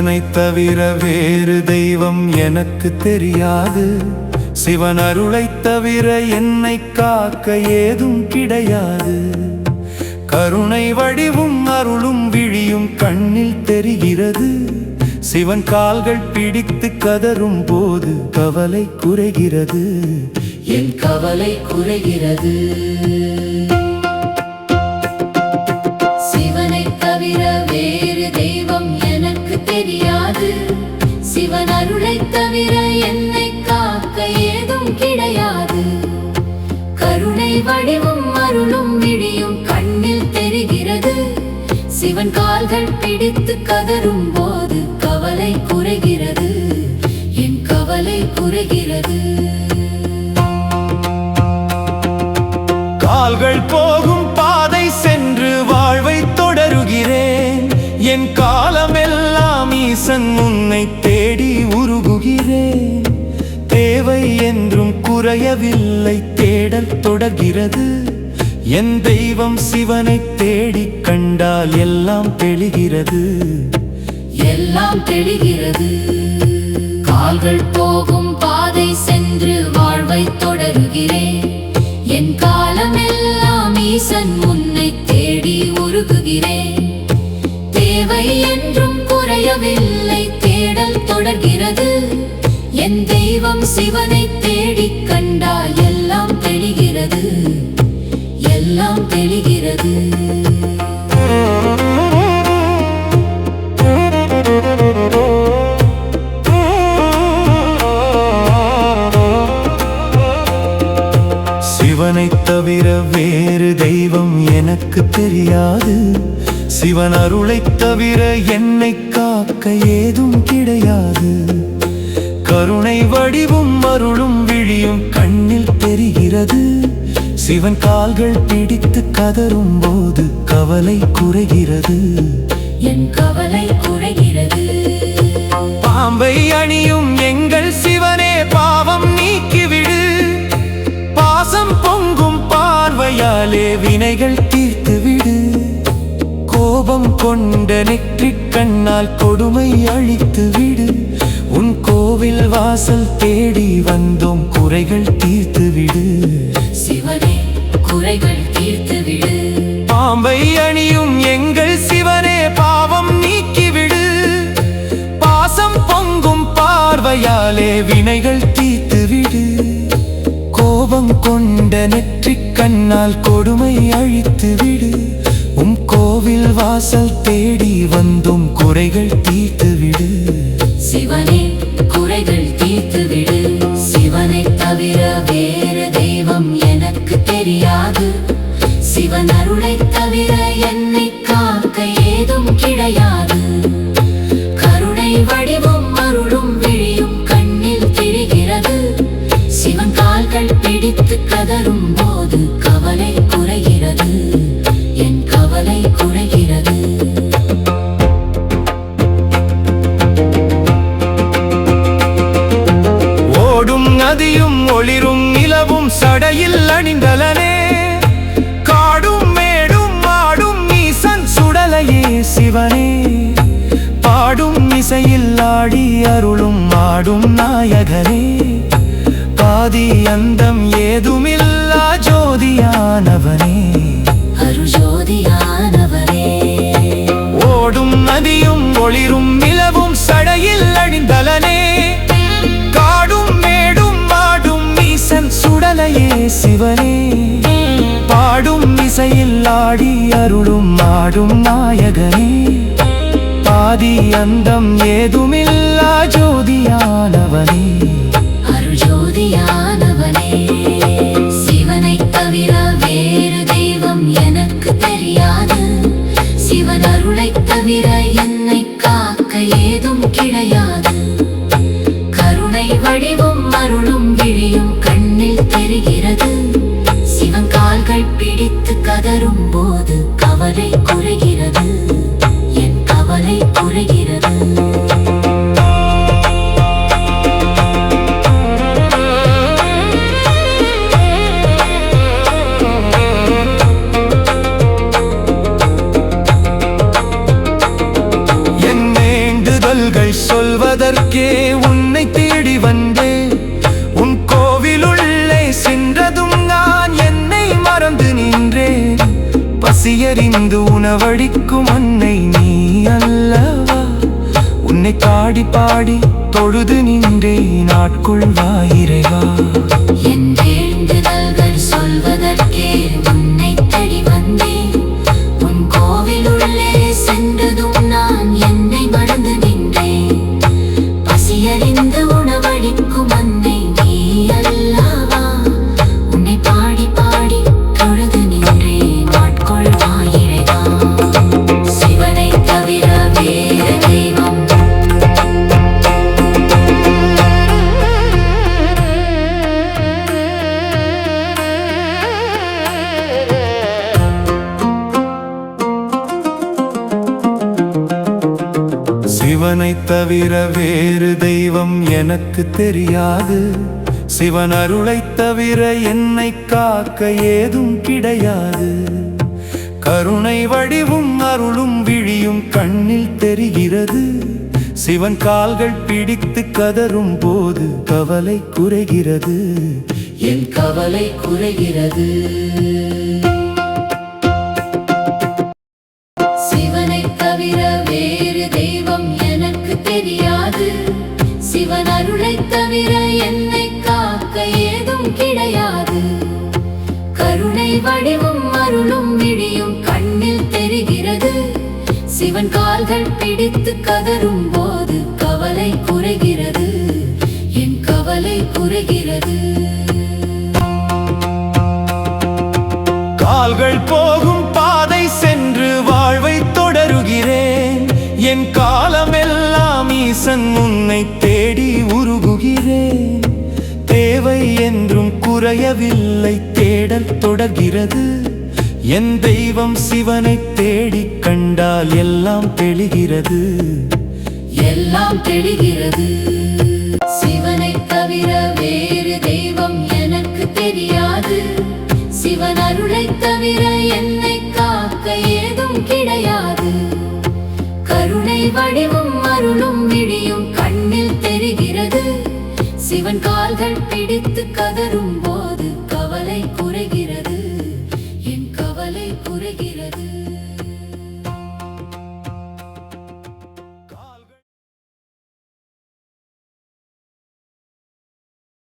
சிவனைத் தவிர வேறு தெய்வம் எனக்கு தெரியாது. சிவன் அருளைத் தவிர என்னை காக்க ஏதும் கிடையாது. கருணை வடிவும் அருளும் விழியும் கண்ணில் தெரிகிறது. சிவன் கால்கள் பிடித்து கதரும் போது கவலை குறைகிறது. என் கவலை குறைகிறது. சிவனைத் தவிர வேறு தெய்வம் எனக்கு தெரியாது. சிவன் அருளைத் தவிர என்னை காக்க ஏதும் கிடையாது. கருணை வடிவும் அருளும் விழியும் கண்ணில் தெரிகிறது. சிவன் கால்கள் பிடித்து கதரும் போது கவலை குறைகிறது. என் கவலை குறைகிறது. கால்கள் போகும் பாதை சென்று வாழ்வை தொடருகிறேன். என் காலமெல்லாம் ஈசன் உன்னை தேடி உருகுகிறேன். தேவை என்றும் குறையவில்லை, தேடல் தொடர்கிறது. என் தெய்வம் சிவனை தேடி கண்டால் எல்லாம் தெளிகிறது. எல்லாம் தெளிகிறது. கால்கள் போகும் பாதை சென்று வாழ்வை தொடருகிறேன். என் காலமெல்லாம் ஈசன் உன்னை தேடி உருகுகிறேன். தேவை என்றும் குறையவில்லை, தேடல் தொடர்கிறது. என் தெய்வம் சிவனை தேடி கண்டால் எல்லாம் தெளிகிறது. எல்லாம் தெளிகிறது. சிவனைத் தவிர வேறு தெய்வம் எனக்கு தெரியாது. சிவன் அருளைத் தவிர என்னை காக்க ஏதும் கிடையாது. கருணை வடிவும் அருளும் விழியும் கண்ணில் தெரிகிறது. சிவன் கால்கள் பிடித்து கதரும் போது கவலை குறைகிறது. என் கவலை குறைகிறது. பாம்பை அணியும் எங்கள் சிவனே பாவம் நீக்கிவிடு. பாசம் பொங்கும் பார்வையாலே வினைகள் தீர்த்துவிடு. கோபம் கொண்ட நெற்றிக் கண்ணால் கொடுமை அழித்துவிடு. உன் கோவில் வாசல் தேடி வந்தோம், குறைகள் தீர்த்துவிடு. சிவனே குறைகள் தீர்த்துவிடு. பாம்பை அணியும் எங்கள் சிவனே பாவம் நீக்கிவிடு. பாசம் பொங்கும் பார்வையாலே வினைகள் தீர்த்துவிடு. கோபம் கொண்ட நெற்றிக் கண்ணால் கொடுமை அழித்துவிடு. கோவில் வாசல் தேடி வந்தோம், குறைகள் தீர்த்துவிடு. சிவனே குறைகள் தீர்த்துவிடு. சிவனைத் தவிர வேறு தெய்வம் எனக்கு தெரியாது. சிவன் அருளைத் தவிர என்னை காக்க ஏதும் கிடையாது. கருணை வடிவும் அருளும் விழியும் கண்ணில் தெரிகிறது. சிவன் கால்கள் பிடித்து கதரும் போது கவலை குறைகிறது. என் கவலை குறைகிறது. ஓடும் நதியும் ஒளிரும் நிலவும் சடையில் அணிந்தலனே. காடும் மேடும் ஆடும் ஈசன் சுடலையே சிவனே. பாடும் இசையில் ஆடி அருளும் ஆடும் நாயகனே. பாதி அந்தம் ஏதுமில்லா ஜோதியானவனே. அருஜோதியானவரே. ஓடும் நதியும் ஒளிரும் நிலவும் சடையில் அணிந்தலனே. காடும் மேடும் ஆடும் ஈசன் சுடலையே சிவனே. பாடும் இசையில் ஆடி அருளும் ஆடும் நாயகனே. பாதி அந்தம் ஏதுமில்லா ஜோதியானவனே. அருஜோதியானவனே. சிவனைத் தவிர வேறு தெய்வம் எனக்கு தெரியாது. சிவன் அருளைத் தவிர என்னை காக்க ஏதும் கிடையாது. கருணை வடிவும் அருளும் விழியும் கண்ணில் தெரிகிறது. சிவன் கால்கள் பிடித்து கதரும் போது கவலை குறைகிறது. என் கவலை குறைகிறது. பசியறிந்து உணவளிக்கும் அன்னை நீ அல்லவா? உன்னை பாடி பாடி தொழுது நின்றே நாட்கொள்வாய் இறைவா. என் வேண்டுதல்கள் சொல்வதற்கே உன்னை தேடி வந்தேன். உன் கோவிலுள்ளே சென்றதும் நான் என்னை மறந்து நின்றேன். பசியறிந்து உணவளிக்கும் அன்னை நீ அல்லவா? உன்னை பாடி பாடி தொழுது நின்றே நாட்கொள்வாய் இறைவா. சிவனை தவிர வேறு தெய்வம் சிவனை தவிர வேறு தெய்வம் எனக்கு தெரியாது. சிவன் அருளை தவிர என்னை காக்க ஏதும் கிடையாது. கருணை வடிவும் அருளும் விழியும் கண்ணில் தெரிகிறது. சிவன் கால்கள் பிடித்து கதரும் போது கவலை குறைகிறது. என் கவலை குறைகிறது. சிவனை தவிர வேறு தெய்வம் எனக்கு தெரியாது. சிவன் அருளை தவிர என்னை காக்க ஏதும் கிடையாது. கருணை வடிவும் அருளும் விழியும் கண்ணில் தெரிகிறது. சிவன் கால்கள் பிடித்து கதரும் போது கவலை குறைகிறது. என் கவலை குறைகிறது. கால்கள் போகும் பாதை சென்று வாழ்வை தொடருகிறேன். என் காலமெல்லாம் ஈசன் உன்னை தேடி உருகுகிறேன். தேவை என்றும் குறையவில்லை, தேடல் தொடர்கிறது. என் தெய்வம் சிவனை தேடி கண்டால் எல்லாம் தெளிகிறது. எல்லாம் தெளிகிறது. சிவனை தவிர வேறு தெய்வம் எனக்கு தெரியாது. சிவன் அருளை தவிர என்னை காக்க ஏதும் கிடையாது. கருணை வடிவும் அருளும் விழியும் கண்ணில் தெரிகிறது. சிவன் கால்கள் பிடித்து கதரும்